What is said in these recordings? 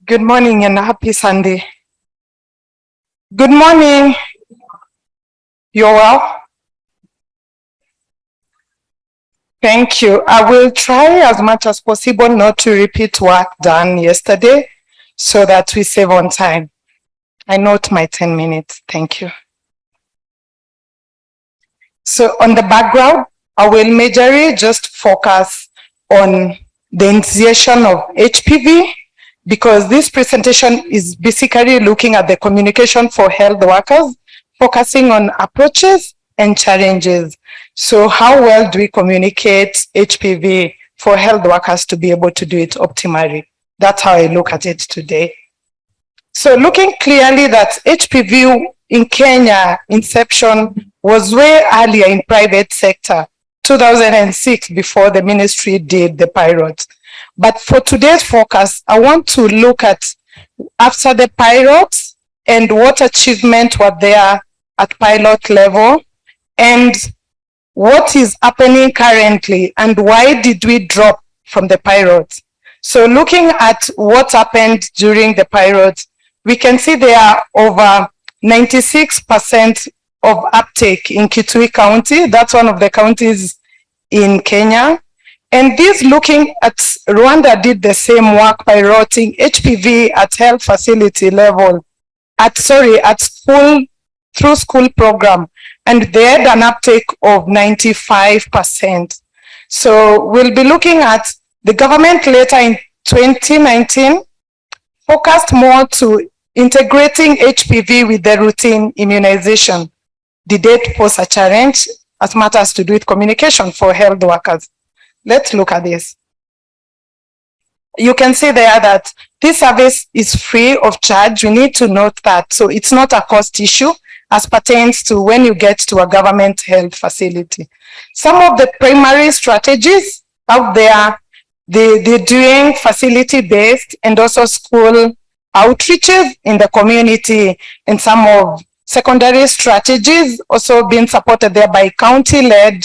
Good morning and happy Sunday. Good morning. You're well? Thank you. I will try as much as possible not to repeat work done yesterday so that we save on time. I note my 10 minutes. Thank you. So on the background, I will majorly just focus on the initiation of HPV because this presentation is basically looking at the communication for health workers, focusing on approaches and challenges. So how well do we communicate HPV for health workers to be able to do it optimally? That's how I look at it today. So looking clearly that HPV in Kenya inception was way earlier in private sector, 2006, before the ministry did the pilot. But for today's focus, I want to look at after the pilots and what achievement were there at pilot level and what is happening currently and why did we drop from the pilots. So looking at what happened during the pilots, we can see there are over 96% of uptake in Kitui County. That's one of the counties in Kenya. And this looking at Rwanda did the same work by piloting HPV at health facility level, at school, through school program. And they had an uptake of 95%. So we'll be looking at the government later in 2019 focused more to integrating HPV with the routine immunization. Did it pose a challenge as matters to do with communication for health workers? Let's look at this. You can see there that this service is free of charge. We need to note that. So it's not a cost issue as pertains to when you get to a government health facility. Some of the primary strategies out there, they're doing facility-based and also school outreaches in the community, and some of secondary strategies also being supported there by county-led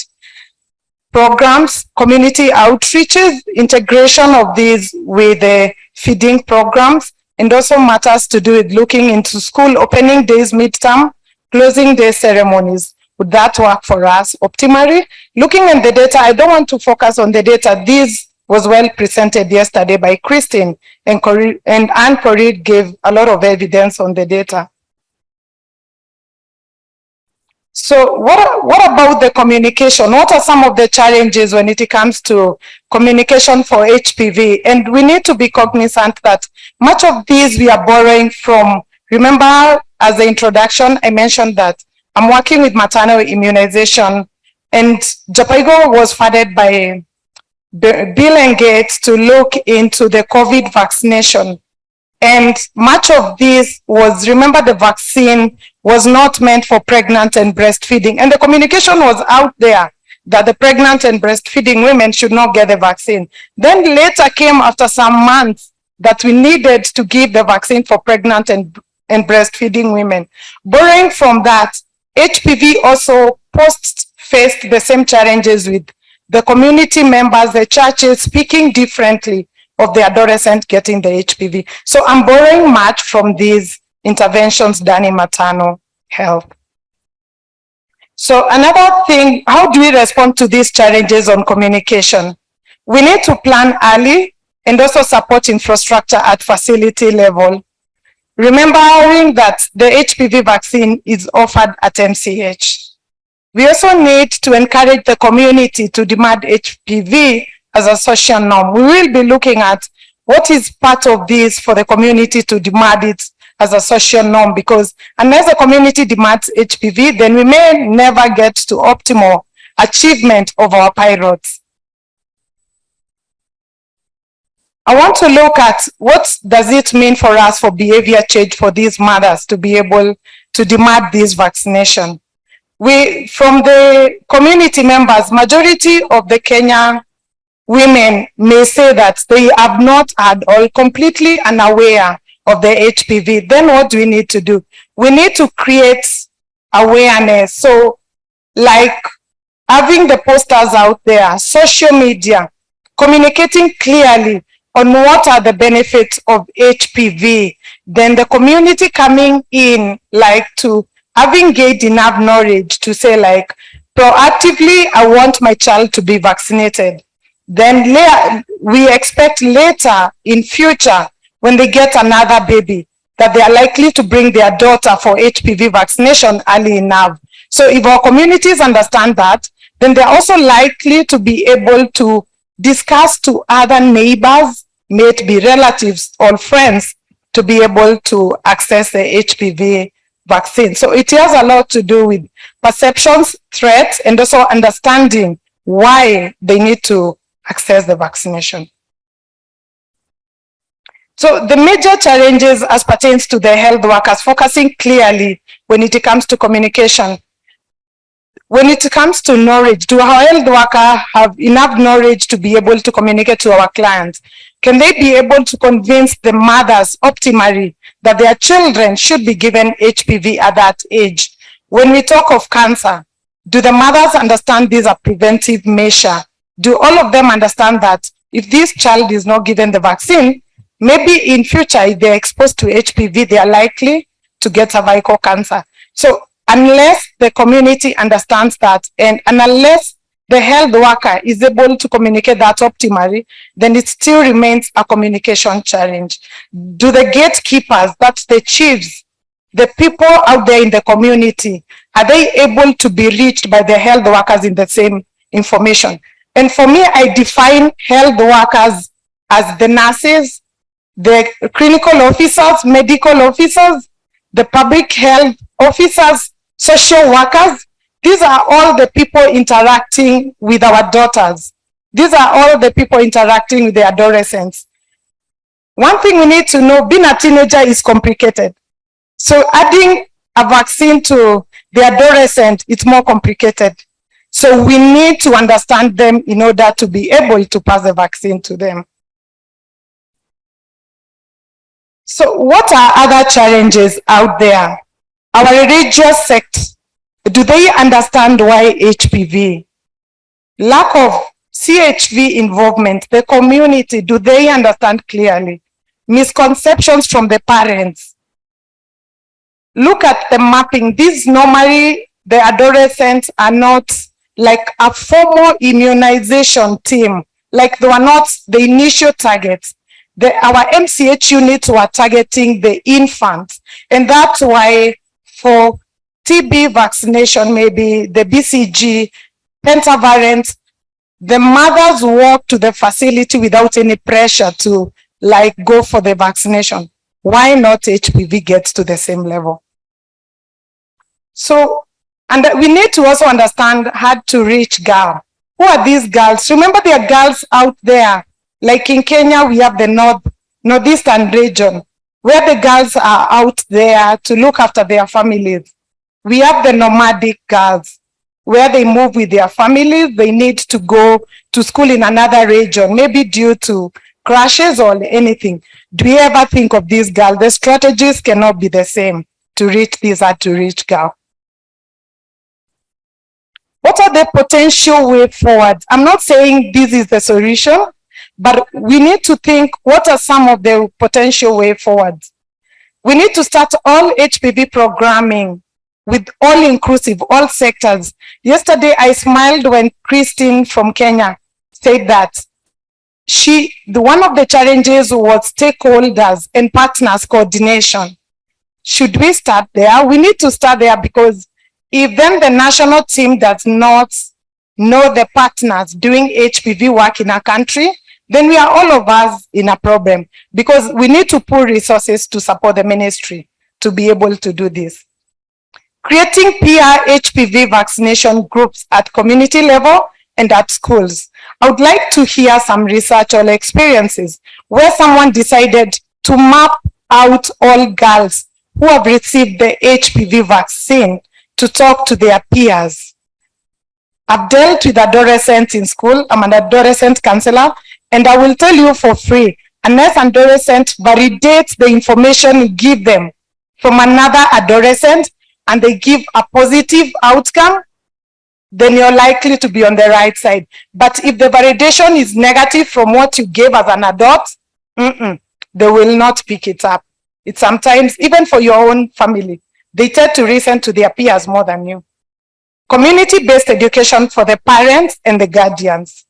programs, community outreaches, integration of these with the feeding programs, and also matters to do with looking into school opening days, midterm, closing day ceremonies. Would that work for us optimally? Looking at the data, I don't want to focus on the data. This was well presented yesterday by Christine, and Anne Corid gave a lot of evidence on the data. So what about the communication? What are some of the challenges when it comes to communication for HPV? And we need to be cognizant that much of these we are borrowing from, remember as the introduction, I mentioned that I'm working with maternal immunization, and Japaigo was funded by Bill and Gates to look into the COVID vaccination. And much of this was, remember, the vaccine was not meant for pregnant and breastfeeding. And the communication was out there that the pregnant and breastfeeding women should not get the vaccine. Then later came after some months that we needed to give the vaccine for pregnant and breastfeeding women. Borrowing from that, HPV also faced the same challenges with the community members, the churches speaking differently of the adolescent getting the HPV. So I'm borrowing much from these interventions done in maternal health. So another thing, how do we respond to these challenges on communication? We need to plan early and also support infrastructure at facility level. Remembering that the HPV vaccine is offered at MCH. We also need to encourage the community to demand HPV as a social norm. We will be looking at what is part of this for the community to demand it as a social norm, because unless the community demands HPV, then we may never get to optimal achievement of our pilots. I want to look at what does it mean for us for behavior change for these mothers to be able to demand this vaccination. From the community members, majority of the Kenyan women may say that they have not had or completely unaware of the HPV. Then what do we need to do? We need to create awareness. So like having the posters out there, social media, communicating clearly on what are the benefits of HPV, then the community coming in, like, to having gained enough knowledge to say, like, proactively, I want my child to be vaccinated. Then we expect later in future, when they get another baby, that they are likely to bring their daughter for HPV vaccination early enough. So if our communities understand that, then they're also likely to be able to discuss to other neighbors, may it be relatives or friends, to be able to access the HPV vaccine. So it has a lot to do with perceptions, threats, and also understanding why they need to access the vaccination. So the major challenges as pertains to the health workers, focusing clearly when it comes to communication. When it comes to knowledge, do our health worker have enough knowledge to be able to communicate to our clients? Can they be able to convince the mothers optimally that their children should be given HPV at that age? When we talk of cancer, do the mothers understand these are preventive measures? Do all of them understand that if this child is not given the vaccine, maybe in future, if they're exposed to HPV, they are likely to get cervical cancer? So unless the community understands that, and unless the health worker is able to communicate that optimally, then it still remains a communication challenge. Do the gatekeepers, that's the chiefs, the people out there in the community, are they able to be reached by the health workers in the same information? And for me, I define health workers as the nurses, the clinical officers, medical officers, the public health officers, social workers. These are all the people interacting with our daughters. These are all the people interacting with the adolescents. One thing we need to know, being a teenager is complicated. So adding a vaccine to the adolescent, it's more complicated. So we need to understand them in order to be able to pass the vaccine to them. So what are other challenges out there? Our religious sects, do they understand why HPV? Lack of CHV involvement, the community, do they understand clearly? Misconceptions from the parents. Look at the mapping. These normally, the adolescents are not like a formal immunization team, like they were not the initial targets. Our MCH units were targeting the infants, and that's why for TB vaccination, maybe the BCG, pentavalent, the mothers walk to the facility without any pressure to like go for the vaccination. Why not HPV gets to the same level? So, and we need to also understand hard to reach girls. Who are these girls? Remember, there are girls out there. Like in Kenya, we have the northeastern region, where the girls are out there to look after their families. We have the nomadic girls, where they move with their families. They need to go to school in another region, maybe due to crashes or anything. Do you ever think of these girls? The strategies cannot be the same to reach these hard to reach girls. What are the potential way forward? I'm not saying this is the solution, but we need to think what are some of the potential way forward. We need to start all HPV programming with all inclusive, all sectors. Yesterday, I smiled when Christine from Kenya said that one of the challenges was stakeholders and partners coordination. Should we start there? We need to start there, because if then the national team does not know the partners doing HPV work in our country, then we are all of us in a problem, because we need to pull resources to support the ministry to be able to do this. Creating peer HPV vaccination groups at community level and at schools. I would like to hear some research or experiences where someone decided to map out all girls who have received the HPV vaccine to talk to their peers. I've dealt with adolescents in school. I'm an adolescent counselor, and I will tell you for free, unless an adolescent validates the information you give them from another adolescent and they give a positive outcome, then you're likely to be on the right side. But if the validation is negative from what you gave as an adult, They will not pick it up. It's sometimes, even for your own family, they tend to listen to their peers more than you. Community-based education for the parents and the guardians.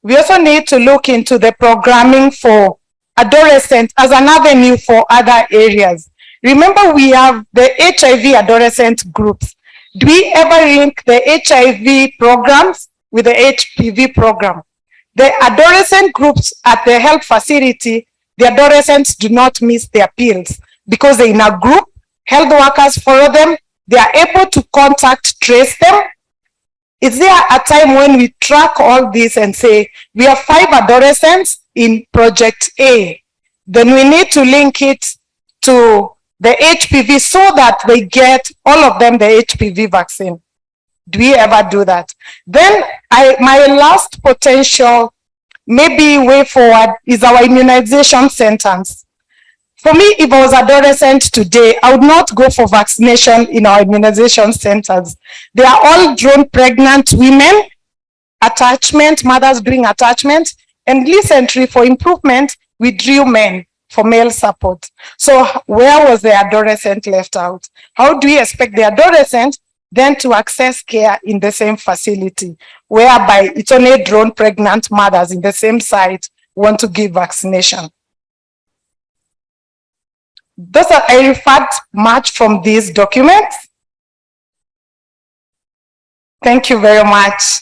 We also need to look into the programming for adolescents as an avenue for other areas. Remember, we have the HIV adolescent groups. Do we ever link the HIV programs with the HPV program? The adolescent groups at the health facility, the adolescents do not miss their pills because they're in a group, health workers follow them, they are able to contact, trace them. Is there a time when we track all this and say, we have 5 adolescents in project A, then we need to link it to the HPV so that they get, all of them, the HPV vaccine? Do we ever do that? Then my last potential, maybe way forward, is our immunization centers. For me, if I was adolescent today, I would not go for vaccination in our immunization centers. They are all drone pregnant women, attachment, mothers doing attachment, and recently for improvement, we drew men for male support. So where was the adolescent left out? How do we expect the adolescent then to access care in the same facility, whereby it's only drone pregnant mothers in the same site want to give vaccination? Those are, I referred much from these documents. Thank you very much.